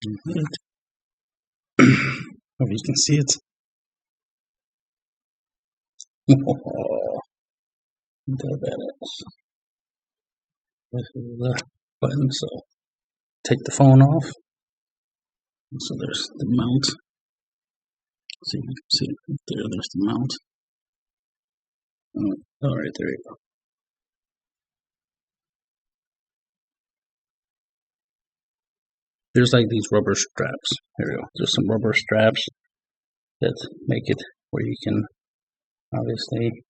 Hope you can see it. Oh, this is the button, so take the phone off. So there's the mount. So you can see there's the mount. All right, there you go. There's like these rubber straps. There you go. There's some rubber straps that make it where you can obviously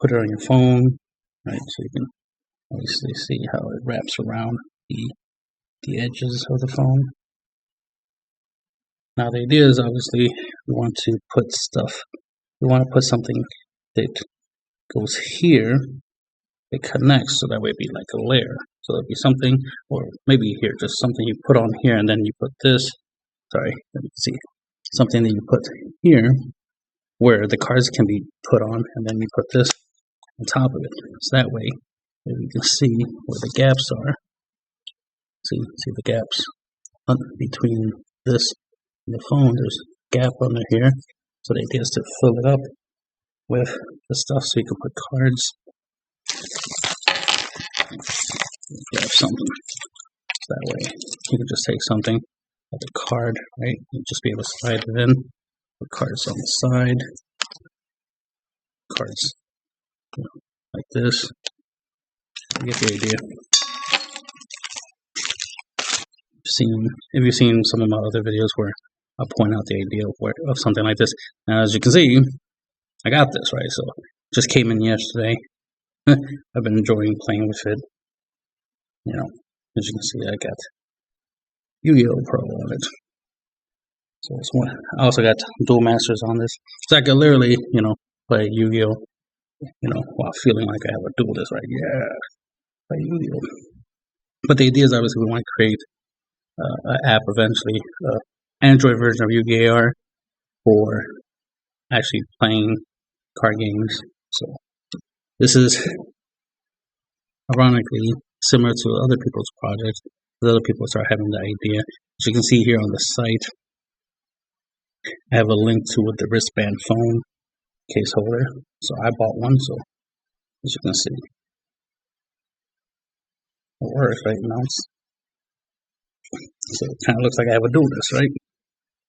put it on your phone, right? So you can obviously see how it wraps around the edges of the phone. Now the idea is obviously we want to put something that goes here, it connects, so that way it'd be like a layer. So it'd be something, or maybe here, just something you put on here, and then you put this, sorry, let me see, something that you put here, where the cards can be put on, and then you put this on top of it. So that way, you can see where the gaps are. See the gaps between this and the phone. There's a gap under here. So the idea is to fill it up with the stuff so you can put cards. Grab something. So that way you can just take something like a card, right? And just be able to slide it in. Put cards on the side. Cards like this. You get the idea. If you've seen some of my other videos where I point out the idea of something like this. Now, as you can see, I got this, right? So just came in yesterday. I've been enjoying playing with it. You know, as you can see, I got Yu-Gi-Oh! Pro on it. So it's one. I also got Duel Masters on this. So I could literally, play Yu-Gi-Oh! While feeling like I have a duelist, right? Yeah, play Yu-Gi-Oh! But the idea is obviously we want to create an app eventually, Android version of Yu-Gi-Oh! For actually playing card games. So this is ironically similar to other people's projects. Other people start having the idea. As you can see here on the site, I have a link to the wristband phone case holder. So I bought one. So as you can see, it works, right? Mounts. So it kind of looks like I have a duelist, right?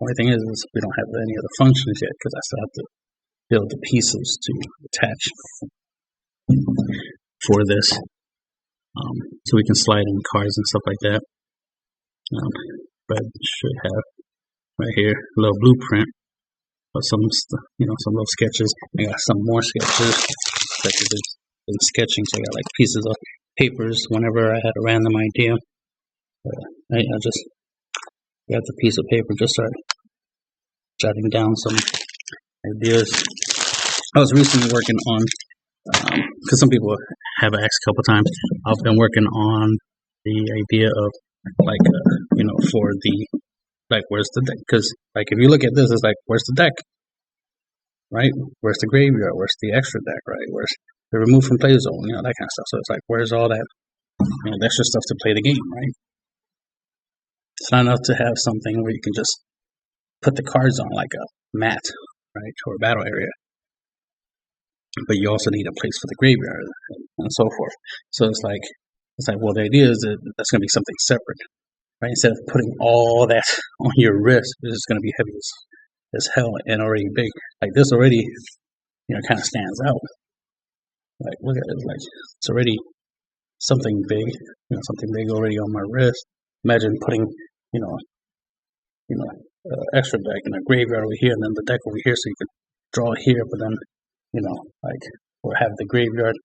Only thing is we don't have any of the functions yet because I still have to build the pieces to attach for this. So we can slide in cards and stuff like that. But should have right here a little blueprint of some little sketches. I got some more sketches that I've been sketching. So I got like pieces of papers. Whenever I had a random idea, I just got the piece of paper, just start jotting down some ideas. I was recently working on, because some people have asked a couple times, I've been working on the idea of for the, where's the deck? Because if you look at this, it's like, where's the deck? Right? Where's the graveyard? Where's the extra deck? Right? Where's the remove from play zone? That kind of stuff. So it's like, where's all that, the extra stuff to play the game, right? It's not enough to have something where you can just put the cards on like a mat, right, or a battle area. But you also need a place for the graveyard and so forth. So it's like, well, the idea is that that's going to be something separate, right? Instead of putting all that on your wrist, it's just going to be heavy as hell and already big. Like this already, kind of stands out. Like, look at it, like it's already something big, something big already on my wrist. Imagine putting, extra deck and a graveyard over here, and then the deck over here, so you could draw here, but then, or have the graveyard,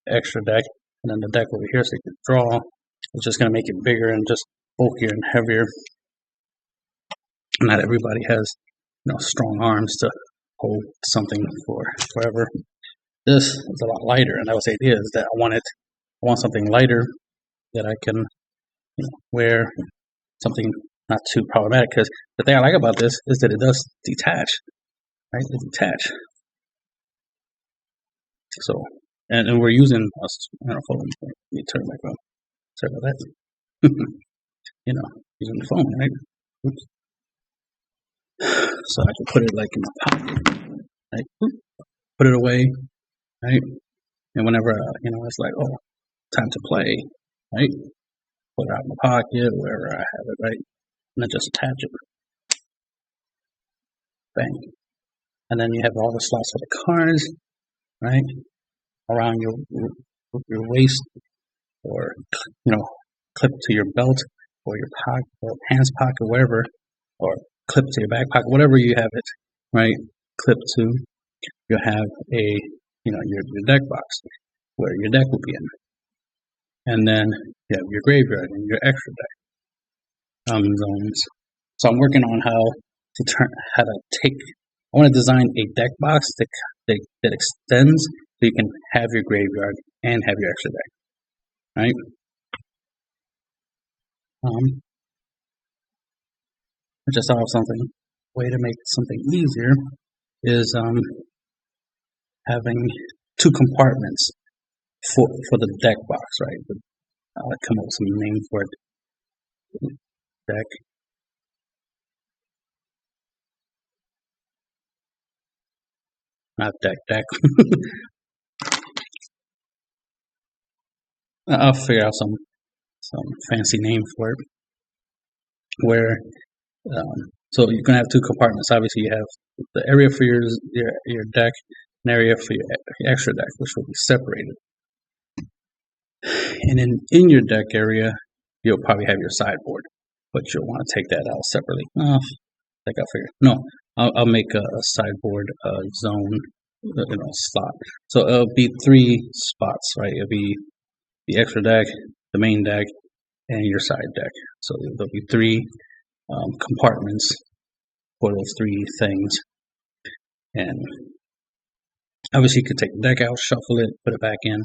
extra deck, and then the deck over here, so you could draw. It's just going to make it bigger and just bulkier and heavier. Not everybody has, strong arms to hold something for forever. This is a lot lighter, and that was the idea, is that I want something lighter that I can, wear, something not too problematic, because the thing I like about this is that it does detach, right? It detach. So, and we're using, hold on, let me turn back on. Sorry about that. you know, using the phone, right? Oops. So I can put it like in my pocket, right? Put it away, right? And whenever you know, it's like, oh, time to play, right? Put it out in my pocket, wherever I have it, right? And then just attach it, bang. And then you have all the slots for the cards, right? Around your waist, or you know, clip to your belt or your pocket, or pants pocket, wherever, or clip to your back pocket, whatever you have it, right? Clip to. You have a, you know, your deck box where your deck will be in, and then you have your graveyard and your extra deck zones. So I'm working on how to take. I want to design a deck box that extends so you can have your graveyard and have your extra deck, right? I just thought of something. Way to make something easier is having two compartments for the deck box, right? I'll come up with some name for it. Deck. Not deck. I'll figure out some fancy name for it. Where so you're gonna have two compartments. Obviously, you have the area for your deck, an area for your extra deck, which will be separated. And in your deck area, you'll probably have your sideboard, but you'll want to take that out separately. I think I'll figure. No, I'll make a sideboard zone, slot. So it'll be 3 spots, right? It'll be the extra deck, the main deck, and your side deck. So there'll be 3 compartments for those 3 things. And obviously, you could take the deck out, shuffle it, put it back in,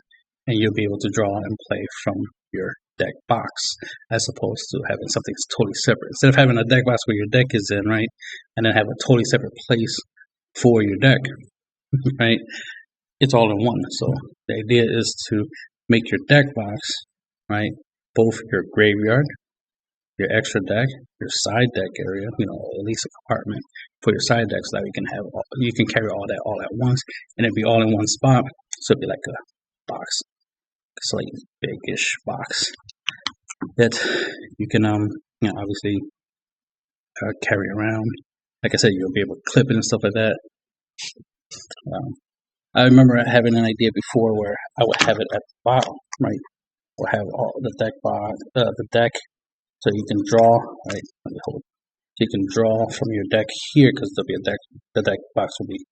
and you'll be able to draw and play from your deck box, as opposed to having something that's totally separate. Instead of having a deck box where your deck is in, right, and then have a totally separate place for your deck, right, it's all in one. So the idea is to make your deck box, right, both your graveyard, your extra deck, your side deck area, at least a compartment for your side deck, so that you can carry all that all at once, and it'd be all in one spot. So it'd be like a box, like big-ish box that you can obviously carry around. Like I said, you'll be able to clip it and stuff like that. I remember having an idea before where I would have it at the bottom, right? Or have all the deck, so you can draw, right? Let me hold. You can draw from your deck here, because there'll be a deck. The deck box will be,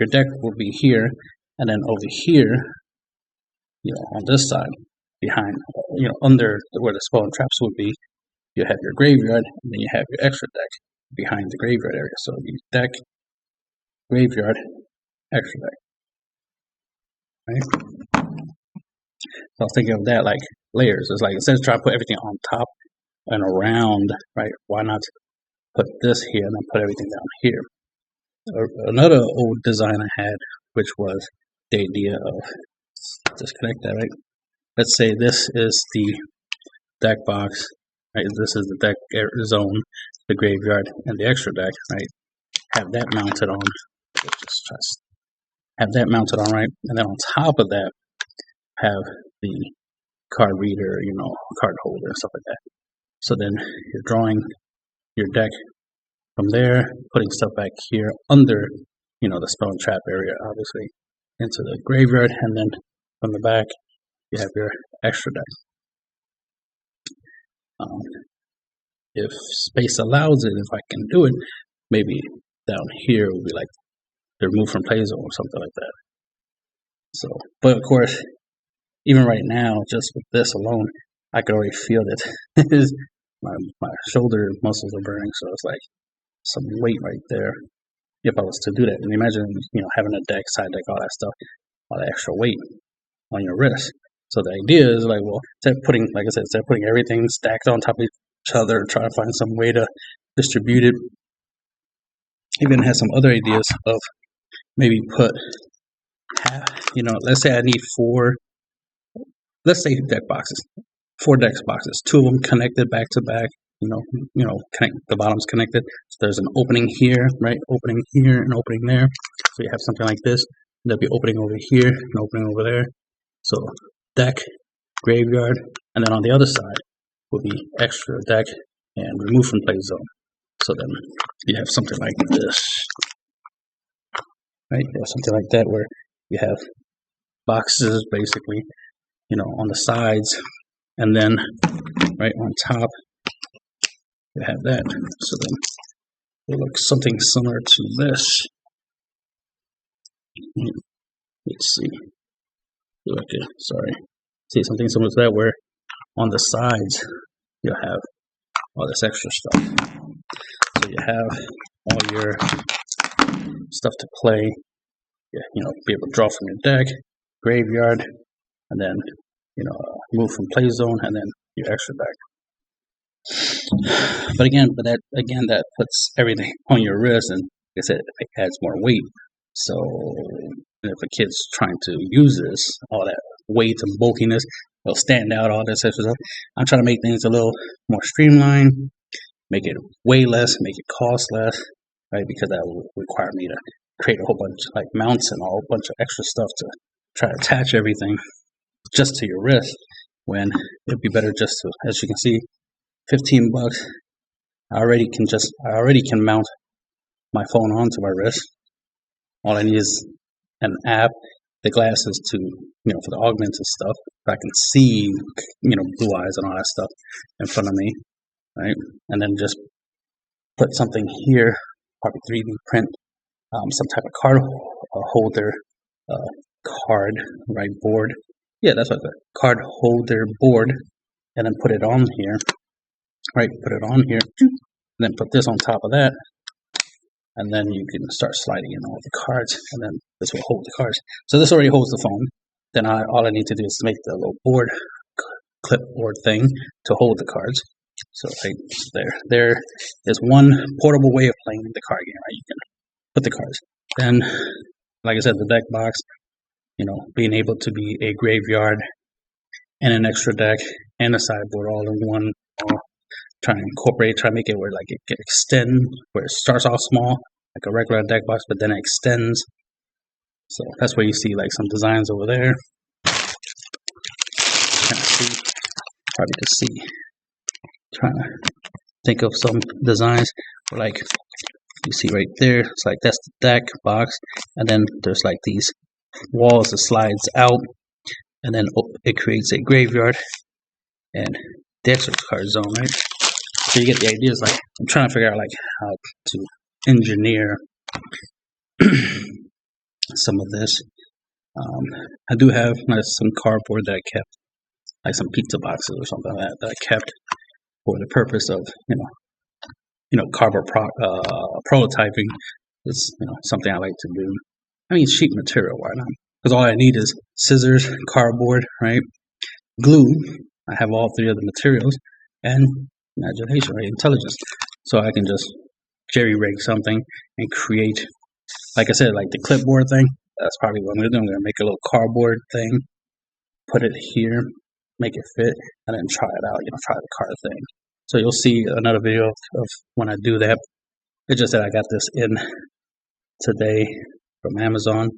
your deck will be here, and then over here, on this side, behind, under where the spell and traps would be, you have your graveyard, and then you have your extra deck behind the graveyard area. So you deck, graveyard, extra deck. Right? So I was thinking of that like layers. It's like, instead of trying to put everything on top and around, right? Why not put this here and then put everything down here? Another old design I had, which was the idea of, disconnect that, right? Let's say this is the deck box, right? This is the deck zone, the graveyard, and the extra deck, right? Have that mounted on. Have that mounted on, right? And then on top of that, have the card reader, card holder and stuff like that. So then you're drawing your deck from there, putting stuff back here under, the spell and trap area, obviously, into the graveyard, and then from the back, you have your extra deck. If space allows it, if I can do it, maybe down here will be like the remove from play zone or something like that. So, but of course, even right now, just with this alone, I can already feel that my shoulder muscles are burning. So it's like some weight right there. If I was to do that, and imagine, having a deck, side deck, all that stuff, all that extra weight on your wrist. So the idea is like, well, instead of putting everything stacked on top of each other, try to find some way to distribute it. Even has some other ideas of maybe put, let's say I need 4. Let's say deck boxes, 4 deck boxes, 2 of them connected back to back, connect the bottom's connected. So there's an opening here, right? Opening here and opening there. So you have something like this. There'll be opening over here and opening over there. So deck, graveyard, and then on the other side will be extra deck and remove from play zone. So then you have something like this, right? You have something like that where you have boxes basically, on the sides, and then right on top you have that. So then it looks something similar to this. Let's see. Okay, sorry. See, something similar to that where on the sides you'll have all this extra stuff. So you have all your stuff to play. Be able to draw from your deck, graveyard, and then move from play zone, and then your extra deck. But that puts everything on your wrist, and like I said, it adds more weight. So if a kid's trying to use this, all that weight and bulkiness, it'll stand out, all this extra stuff. I'm trying to make things a little more streamlined, make it weigh less, make it cost less, right? Because that will require me to create a whole bunch like mounts and a whole bunch of extra stuff to try to attach everything just to your wrist, when it'd be better just to, as you can see, $15. I already can mount my phone onto my wrist. All I need is an app, the glasses to, for the augmented stuff. I can see, blue eyes and all that stuff in front of me, right? And then just put something here, probably 3D print, some type of card holder, card, right, board. Yeah, that's like a card holder board, and then put it on here, right? Put it on here, and then put this on top of that. And then you can start sliding in all the cards, and then this will hold the cards. So this already holds the phone. Then all I need to do is make the little board, clipboard thing to hold the cards. So right there is one portable way of playing the card game, right? You can put the cards. Then, like I said, the deck box, being able to be a graveyard and an extra deck and a sideboard all in one. Try to make it where it can extend, where it starts off small, like a regular deck box, but then it extends. So that's where you see some designs over there. Probably to see. Trying to think of some designs where you see right there, it's that's the deck box, and then there's these walls that slides out, and then it creates a graveyard and the extra card zone, right? So you get the idea. I'm trying to figure out how to engineer some of this. I do have some cardboard that I kept, some pizza boxes or something like that I kept for the purpose of cardboard prototyping. Is something I like to do. I mean, cheap material, why not? Because all I need is scissors, cardboard, right? Glue. I have all three of the materials, and imagination, right? Intelligence. So I can just jerry rig something and create, like I said, the clipboard thing. That's probably what I'm going to do. I'm going to make a little cardboard thing, put it here, make it fit, and then try it out, try the card thing. So you'll see another video of when I do that. It's just that I got this in today from Amazon.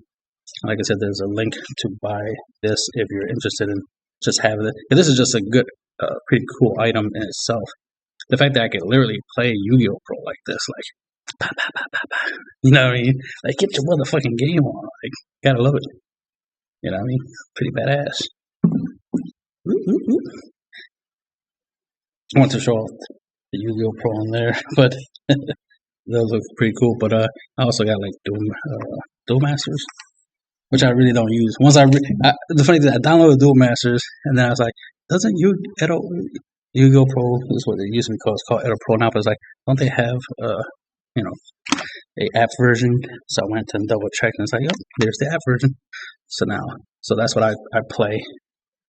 Like I said, there's a link to buy this if you're interested in just having it. This is just a good, pretty cool item in itself. The fact that I can literally play Yu-Gi-Oh! Pro like this, bah, bah, bah, bah, bah. You know what I mean? Get your motherfucking game on. Gotta love it. You know what I mean? Pretty badass. I want to show off the Yu-Gi-Oh! Pro on there, but those look pretty cool. But I also got Duel Masters, which I really don't use. The funny thing, I downloaded Duel Masters, and then I was like, doesn't Yu-Gi-Oh! Pro is what it used to be called. It's called Edo Pro now, but it's don't they have a app version? So I went and double checked, and it's oh, there's the app version. So that's what I play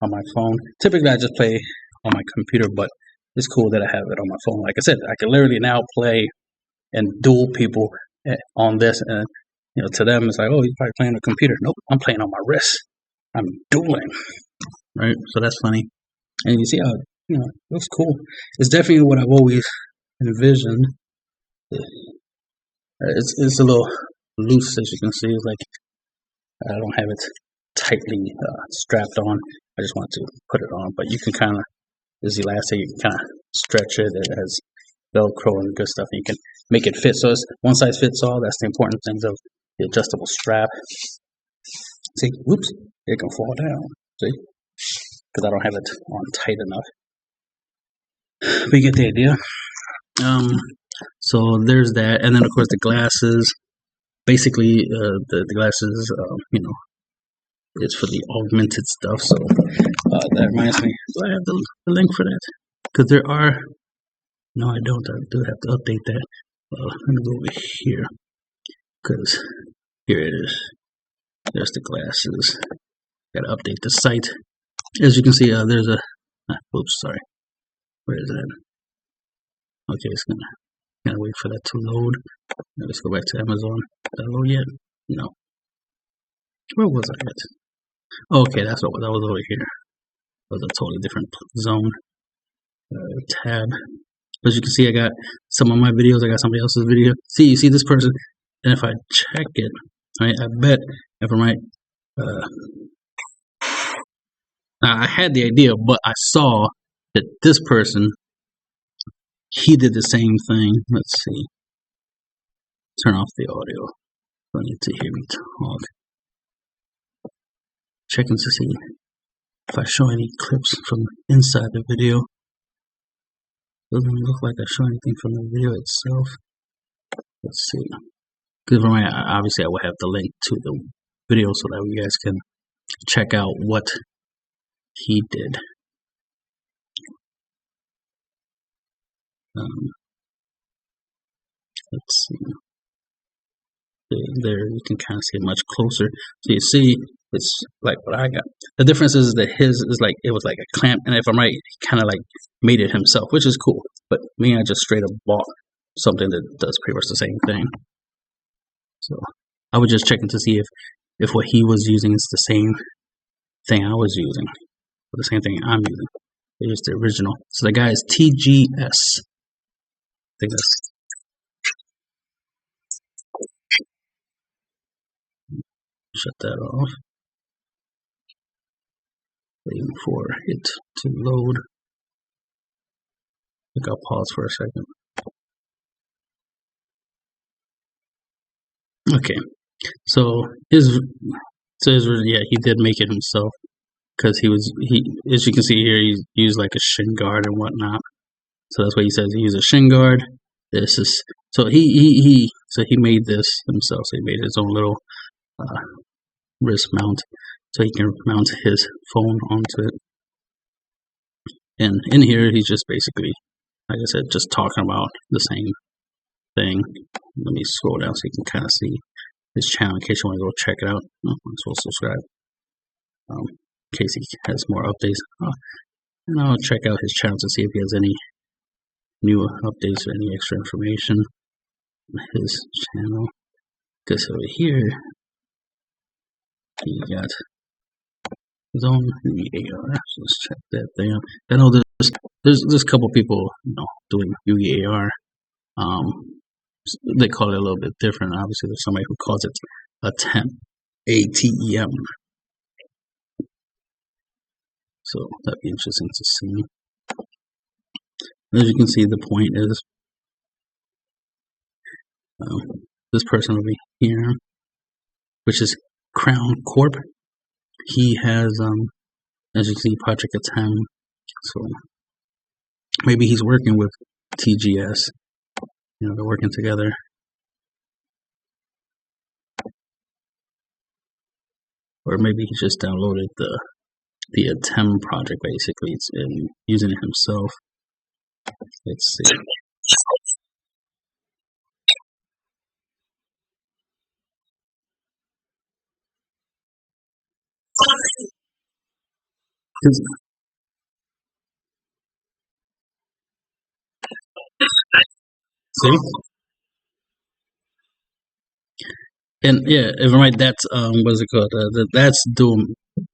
on my phone. Typically, I just play on my computer, but it's cool that I have it on my phone. Like I said, I can literally now play and duel people on this, and to them it's oh, you're probably playing on a computer. Nope, I'm playing on my wrist. I'm dueling, right? So that's funny. And you see how you know, it looks cool. It's definitely what I've always envisioned. It's a little loose, as you can see. It's like I don't have it tightly strapped on. I just want to put it on, but you can kind of, this elastic, you can kind of stretch it. It has Velcro and good stuff. And you can make it fit. So it's one size fits all. That's the important things of the adjustable strap. See, whoops, it can fall down. See, because I don't have it on tight enough. But you get the idea. So there's that, and then of course the glasses. Basically, the glasses, you know, it's for the augmented stuff. So that reminds me, do I have the link for that? Because there are, no, I don't. I do have to update that. Let me go over here, because here it is. There's the glasses. Got to update the site. As you can see, there's a. Oops, sorry. Where is that? Okay, it's gonna wait for that to load. Let's go back to Amazon. Did I load yet? No. Where was I at? Okay, that's what that was over here. That was a totally different zone. Tab. As you can see, I got some of my videos. I got somebody else's video. See, you see this person, and if I check it, right, I bet if I'm right. I had the idea, but I saw that this person, he did the same thing. Let's see. Turn off the audio. I need to hear me talk. Checking to see if I show any clips from inside the video. Doesn't look like I show anything from the video itself. Let's see. Because obviously I will have the link to the video so that you guys can check out what he did. Let's see. There you can kind of see it much closer. So you see, it's like what I got. The difference is that his is like, it was like a clamp, and if I'm right, he kind of like made it himself, which is cool. But me, I just straight up bought something that does pretty much the same thing. So I was just checking to see if what he was using is the same thing I was using, or the same thing I'm using. Here's the original. So the guy is TGS. I think that's. Shut that off. Waiting for it to load. I think I'll pause for a second. Okay, so yeah, he did make it himself because he as you can see here, he used like a shin guard and whatnot. So that's what he says. He used a shin guard. This is so he made this himself. So he made his own little wrist mount, so he can mount his phone onto it. And in here, he's just basically, like I said, just talking about the same thing. Let me scroll down so you can kind of see his channel in case you want to go check it out. Might as well subscribe in case he has more updates. And I'll check out his channel to see if he has any new updates or any extra information on his channel. Because over here, he got his own Yugi AR. So let's check that thing out. I know there's a couple people, you know, doing Yugi AR. They call it a little bit different. Obviously, there's somebody who calls it ATEM. ATEM. So that'd be interesting to see. As you can see, the point is this person over here, which is Crown Corp. He has, as you can see, Project ATEM. So maybe he's working with TGS. You know, they're working together. Or maybe he just downloaded the ATEM project, basically, and using it himself. Let's see. See? And yeah, if I'm right, that's what's it called? That's Duel.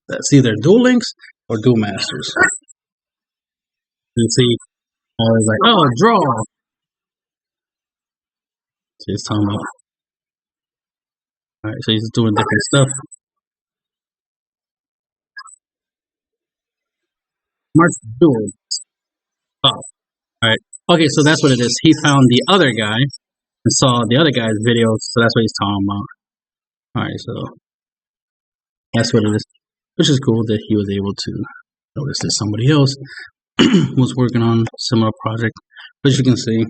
That's either Duel Links or Duel Masters. You see, I was like, oh, draw. So he's talking about. All right, so he's doing different stuff. Mark Duel. Oh, all right. Okay, so that's what it is. He found the other guy and saw the other guy's videos, so that's what he's talking about. All right, so that's what it is, which is cool that he was able to notice that somebody else was working on a similar project. But as you can see,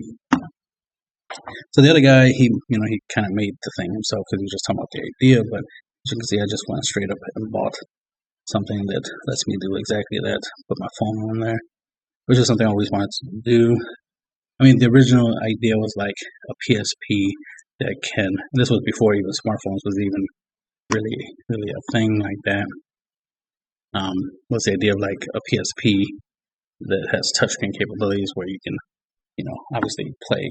so the other guy, he kind of made the thing himself because he was just talking about the idea. But as you can see, I just went straight up and bought something that lets me do exactly that. Put my phone on there, which is something I always wanted to do. I mean, the original idea was like a PSP that can. This was before even smartphones was even really a thing like that. What's the idea of like a PSP that has touchscreen capabilities where you can, obviously play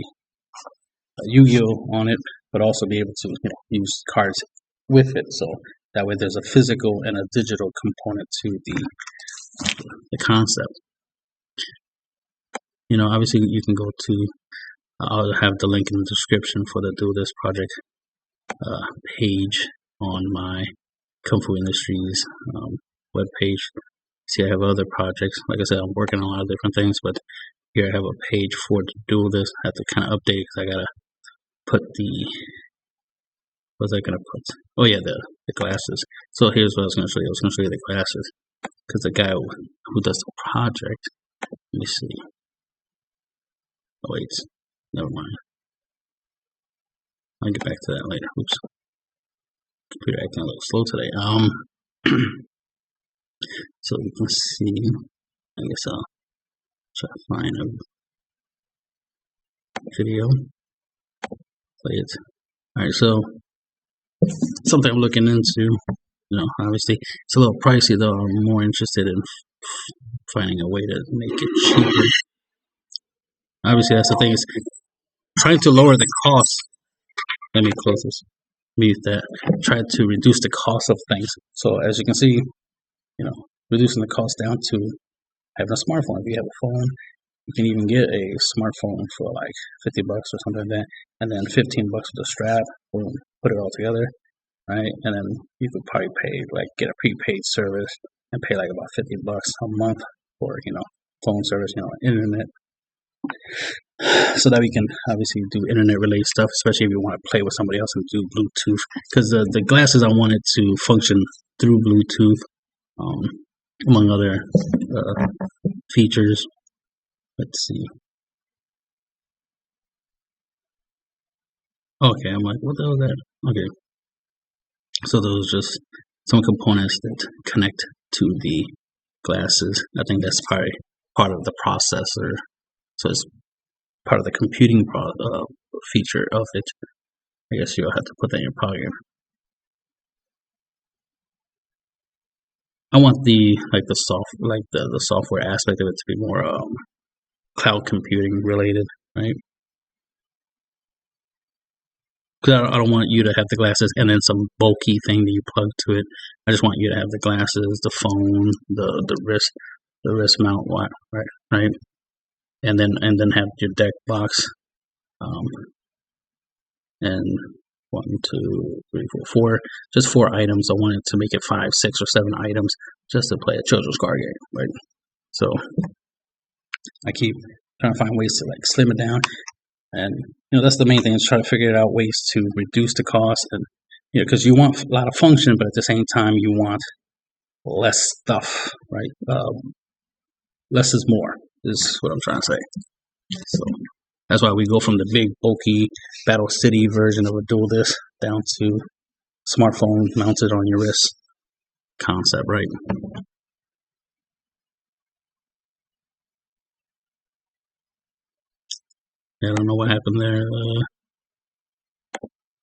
Yu-Gi-Oh on it, but also be able to, use cards with it. So that way, there's a physical and a digital component to the concept. Obviously, you can go to. I'll have the link in the description for the Do This Project page on my Kung Fu Industries webpage. See, I have other projects. Like I said, I'm working on a lot of different things, but here I have a page for to do this. I have to kind of update because I gotta put what was I gonna put? Oh yeah, the glasses. So here's what I was gonna show you. I was gonna show you the glasses because the guy who does the project. Let me see. Oh wait, never mind. I'll get back to that later. Oops, computer acting a little slow today. So you can see. I guess I'll try to find a video. Play it. All right, so something I'm looking into. Obviously it's a little pricey though. I'm more interested in finding a way to make it cheaper. Obviously, that's the thing is trying to lower the cost. Let me close this. Mute that. Try to reduce the cost of things. So as you can see, reducing the cost down to having a smartphone. If you have a phone, you can even get a smartphone for like $50 or something like that, and then $15 with a strap. Boom, put it all together, right? And then you could probably get a prepaid service and pay like about $50 a month for phone service, internet. So that we can obviously do internet related stuff, especially if you want to play with somebody else and do Bluetooth. Because the glasses I wanted to function through Bluetooth, among other features. Let's see. Okay, I'm like, what the hell is that? Okay. So those just some components that connect to the glasses. I think that's probably part of the processor. So it's part of the computing feature of it. I guess you'll have to put that in your pocket. I want the software aspect of it to be more cloud computing related, right? Because I don't want you to have the glasses and then some bulky thing that you plug to it. I just want you to have the glasses, the phone, the wrist mount, right? And then have your deck box, and 1, 2, 3, 4, just 4 items. I wanted to make it 5, 6, or 7 items just to play a children's card game, right? So I keep trying to find ways to slim it down, and that's the main thing is try to figure out ways to reduce the cost, and because you want a lot of function, but at the same time you want less stuff, right? Less is more is what I'm trying to say. So that's why we go from the big bulky Battle City version of a Duel This down to smartphone mounted on your wrist concept, right? I don't know what happened there.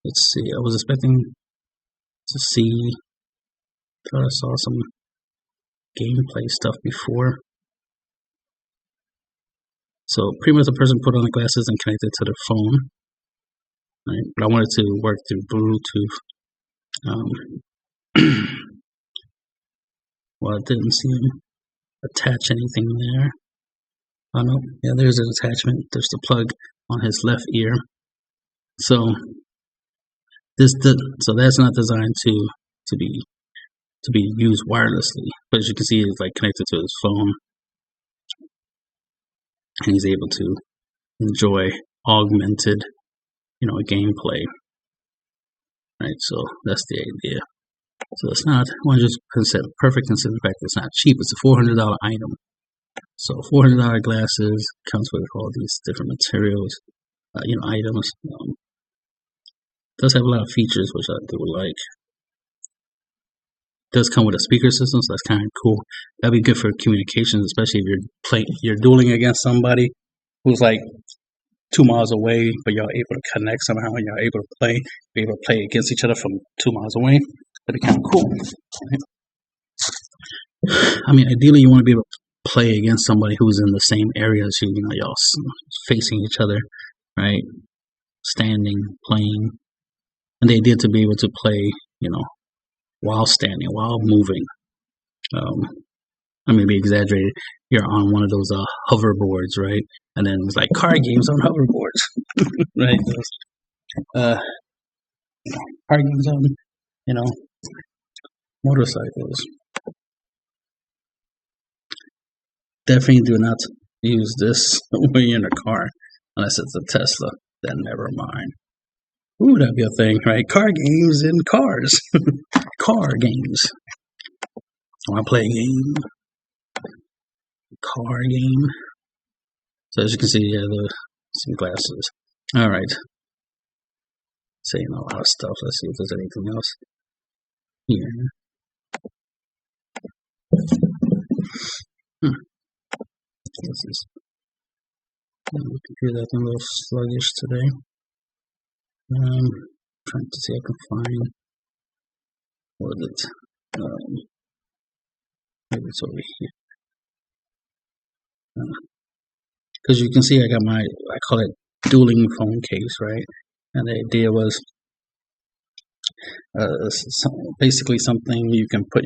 Let's see. I was expecting to see. Thought I saw some gameplay stuff before. So pretty much the person put on the glasses and connected to their phone. Right? But I wanted to work through Bluetooth. Well, I didn't see him attach anything there. Oh no, yeah, there's an attachment. There's the plug on his left ear. So so that's not designed to be used wirelessly. But as you can see, it's like connected to his phone, and he's able to enjoy augmented, gameplay. Right, so that's the idea. So it's not 100% perfect, considering the fact that it's not cheap. It's a $400 item. So $400 glasses comes with all these different materials, items. Does have a lot of features which I do like. Does come with a speaker system, so that's kind of cool. That'd be good for communications, especially if you're dueling against somebody who's like 2 miles away, but y'all able to connect somehow, and y'all able to be able to play against each other from 2 miles away. That'd be kind of cool. I mean, ideally, you want to be able to play against somebody who's in the same area as you. Y'all facing each other, right? Standing, playing, and the idea to be able to play, while standing, while moving. I may be exaggerated. You're on one of those hoverboards, right? And then it's like card games on hoverboards, right? Card games on, motorcycles. Definitely do not use this when you're in a car, unless it's a Tesla. Then never mind. Ooh, that'd be a thing, right? Car games in cars. Car games. I want to play a game. Car game. So as you can see, yeah, some glasses. All right. Saying a lot of stuff. Let's see if there's anything else here. This is. My computer's acting a little sluggish today. Trying to see if I can find what is it. Maybe it's over here. Because you can see I got I call it dueling phone case, right? And the idea was basically something you can put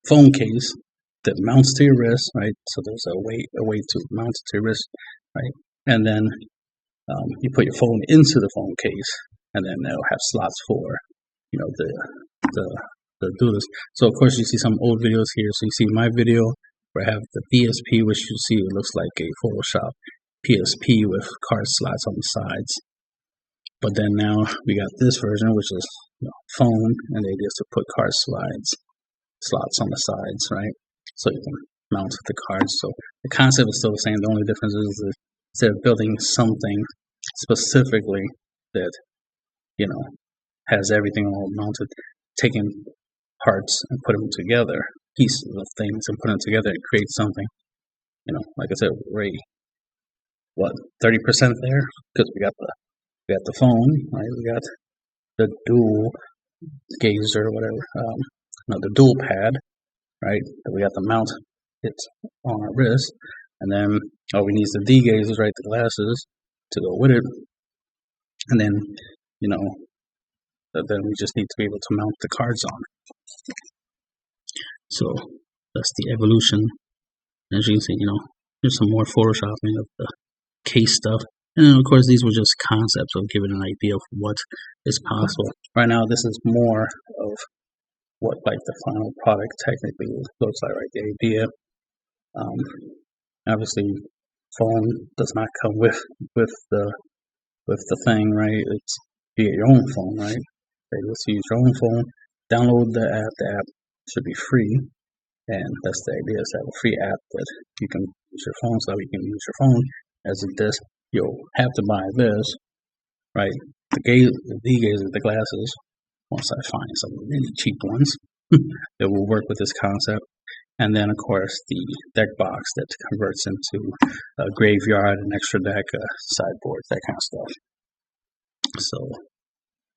phone case that mounts to your wrist, right? So there's a way to mount it to your wrist, right? And then you put your phone into the phone case, and then they'll have slots for, the duelist. So of course you see some old videos here. So you see my video where I have the DSP, which you see it looks like a Photoshop PSP with card slots on the sides. But then now we got this version, which is phone, and the idea is to put card slots on the sides, right? So you can mount the cards. So the concept is still the same. The only difference is that instead of building something specifically that, has everything all mounted, taking parts and put them together, pieces of things and put them together and create something, like I said, we're 30% there, because we got the phone, right? We got the dual gazer or whatever, the dual pad, right? That we got the mount it on our wrist, and then all we need is the D gazers, right? The glasses to go with it, and then then we just need to be able to mount the cards on. So that's the evolution. As you can see, there's some more photoshopping of the case stuff. And then, of course, these were just concepts of giving an idea of what is possible. Right now, this is more of what the final product technically looks like, right? The idea. Obviously, phone does not come with the thing, right? It's you get your own phone, right? Let's use your own phone. Download the app. The app should be free, and that's the idea. Is to have a free app that you can use your phone, so that you can use your phone as a disc. You'll have to buy this, right? The D-gazer, the glasses. Once I find some really cheap ones that will work with this concept. And then, of course, the deck box that converts into a graveyard, an extra deck, sideboard, that kind of stuff. So,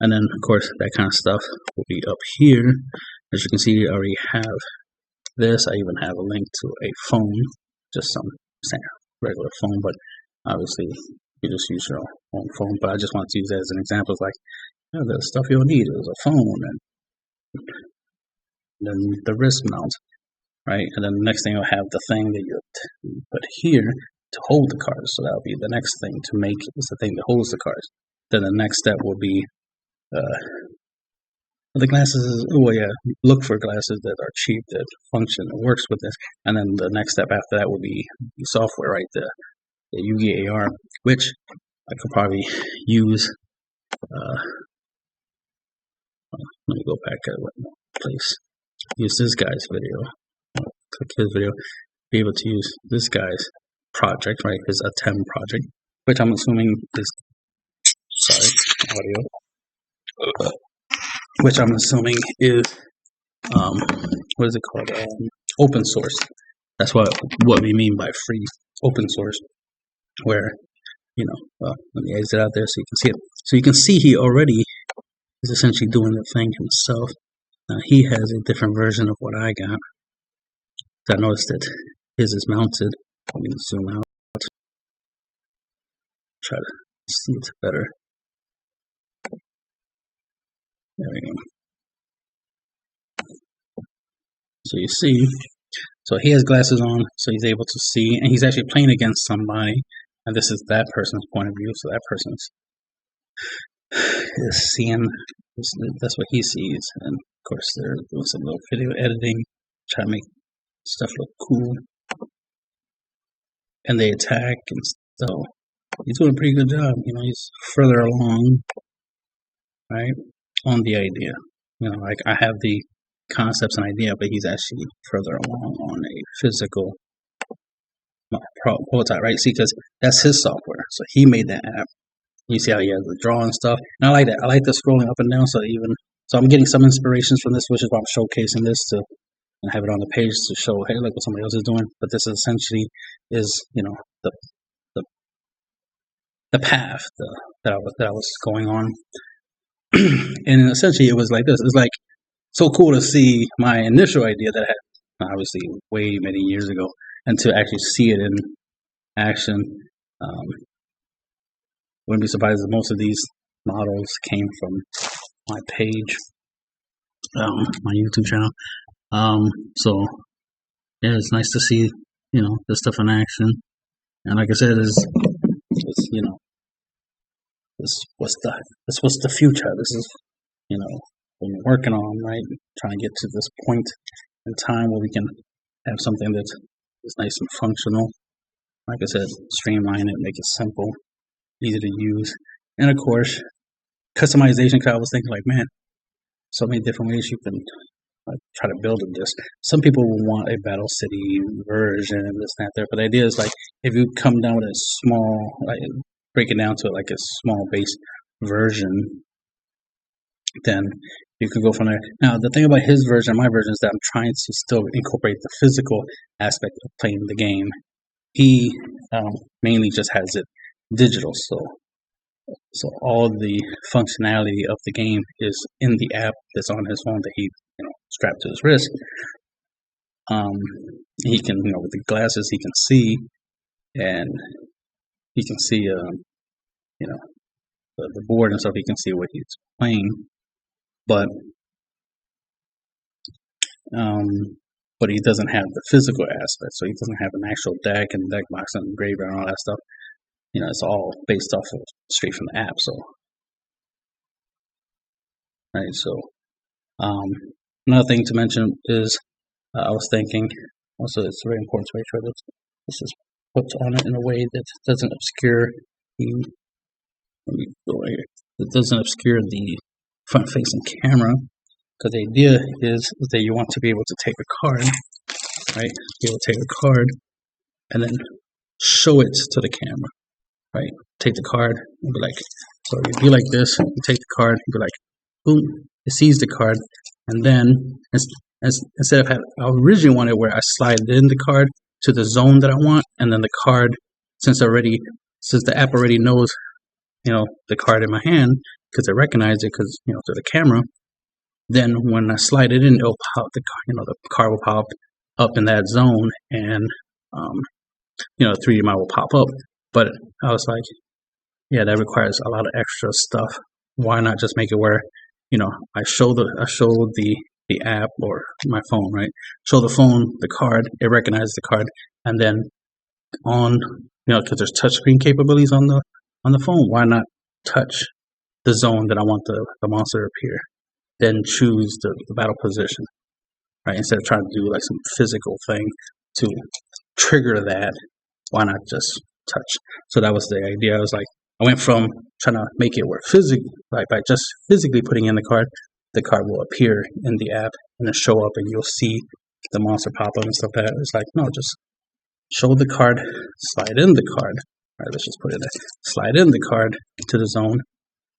and then, of course, that kind of stuff will be up here. As you can see, I already have this. I even have a link to a phone, just some regular phone, but obviously, you just use your own phone. But I just want to use that as an example. It's like, the stuff you'll need is a phone, and then the wrist mount. right? And then the next thing you'll have the thing that you put here to hold the cards. So that'll be the next thing to make is the thing that holds the cards. Then the next step will be the glasses. Well, yeah, look for glasses that are cheap, that function, that works with this. And then the next step after that will be the software, right? The Yugi AR, which I could probably use. Let me go back at what place. Use this guy's video. Click his video. Be able to use this guy's project, right? His attempt project, which I'm assuming is audio. Which I'm assuming is what is it called? Open source. That's what we mean by free open source. Where let me exit out there so you can see it. So you can see he already is essentially doing the thing himself. Now he has a different version of what I got. I noticed that his is mounted. Let me zoom out. Try to see it better. There we go. So you see, so he has glasses on, so he's able to see, and he's actually playing against somebody, and this is that person's point of view, so that person's is seeing, that's what he sees, and of course they're doing some little video editing, trying to make stuff look cool, and they attack, and so he's doing a pretty good job, he's further along, right, on the idea, like I have the concepts and idea, but he's actually further along on a physical prototype, right? See, because that's his software, so he made that app. You see how he has the draw and stuff, and I like that. I like the scrolling up and down. So I'm getting some inspirations from this, which is why I'm showcasing this to and have it on the page to show, hey, look what somebody else is doing. But this essentially is, the path that I was going on, and essentially it was like this. It's like so cool to see my initial idea that I had obviously way many years ago, and to actually see it in action. Wouldn't be surprised if most of these models came from my page, my YouTube channel. So yeah, it's nice to see this stuff in action. And like I said, it's this what's the future. This is what we're working on, right? Trying to get to this point in time where we can have something that is nice and functional. Like I said, streamline it, make it simple, easy to use, and of course, customization. Because I was thinking, like, man, so many different ways you can try to build this. Some people will want a Battle City version, this, that, there. But the idea is like, if you come down with a small, break it down to like a small base version, then you can go from there. Now, the thing about his version, my version, is that I'm trying to still incorporate the physical aspect of playing the game. He mainly just has it digital, so all the functionality of the game is in the app that's on his phone that he strapped to his wrist. He can with the glasses he can see, and he can see the board and stuff. He can see what he's playing, but he doesn't have the physical aspect. So he doesn't have an actual deck and deck box and graveyard and all that stuff. It's all based off of straight from the app. So, right. So, another thing to mention is I was thinking also it's very important to make sure that this is put on it in a way that doesn't obscure the. Let me go right here. It doesn't obscure the front-facing camera, because the idea is that you want to be able to take a card, right? Be able to take a card and then show it to the camera. Right, take the card and be like, so you be like this, you take the card, you be like, boom, it sees the card, and then instead of having, I originally wanted where I slide in the card to the zone that I want, and then the card, since the app already knows, the card in my hand, because it recognizes it, because, through the camera, then when I slide it in, it'll pop, the card will pop up in that zone, and, 3D model will pop up. But I was like, yeah, that requires a lot of extra stuff. Why not just make it where, I show the the app or my phone, right? Show the phone, the card, it recognizes the card, and then on, because there's touchscreen capabilities on the phone, why not touch the zone that I want the monster to appear? Then choose the battle position, right? Instead of trying to do like some physical thing to trigger that, why not just touch? So that was the idea. I was like, I went from trying to make it work physically, like by just physically putting in the card will appear in the app and then show up, and you'll see the monster pop up and stuff like that. It's like, no, just show the card, slide in the card. All right, let's just put it there. Slide in the card to the zone,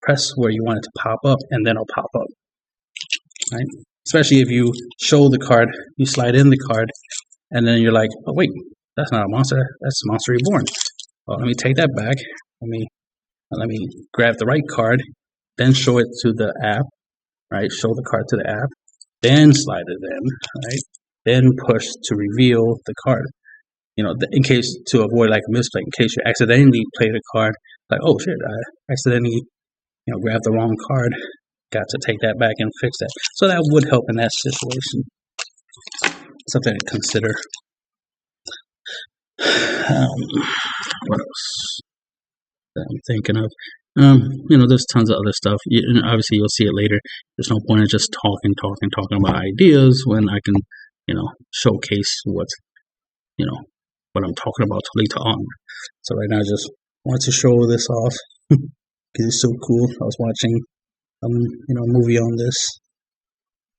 press where you want it to pop up, and then it'll pop up. Right? Especially if you show the card, you slide in the card, and then you're like, oh wait, that's not a monster, that's Monster Reborn. Well, let me take that back. Let me grab the right card, then show it to the app, right? Show the card to the app, then slide it in, right? Then push to reveal the card. In case to avoid like a misplay, in case you accidentally play the card, like, oh shit, I accidentally, grabbed the wrong card. Got to take that back and fix that. So that would help in that situation. Something to consider. What else that I'm thinking of? There's tons of other stuff. Obviously, you'll see it later. There's no point in just talking about ideas when I can, showcase what I'm talking about later on. So right now, I just want to show this off because it's so cool. I was watching, a movie on this,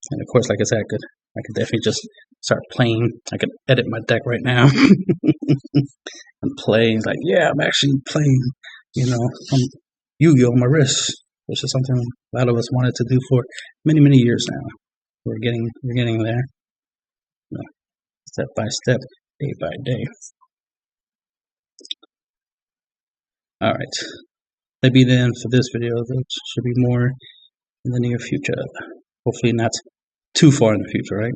and of course, like I said, I could definitely just start playing. I could edit my deck right now and play. Like, yeah, I'm actually playing. Yu-Gi-Oh! On my wrist, which is something a lot of us wanted to do for many, many years now. We're getting there, step by step, day by day. All right, that'd be the end for this video. There should be more in the near future. Hopefully not too far in the future, right?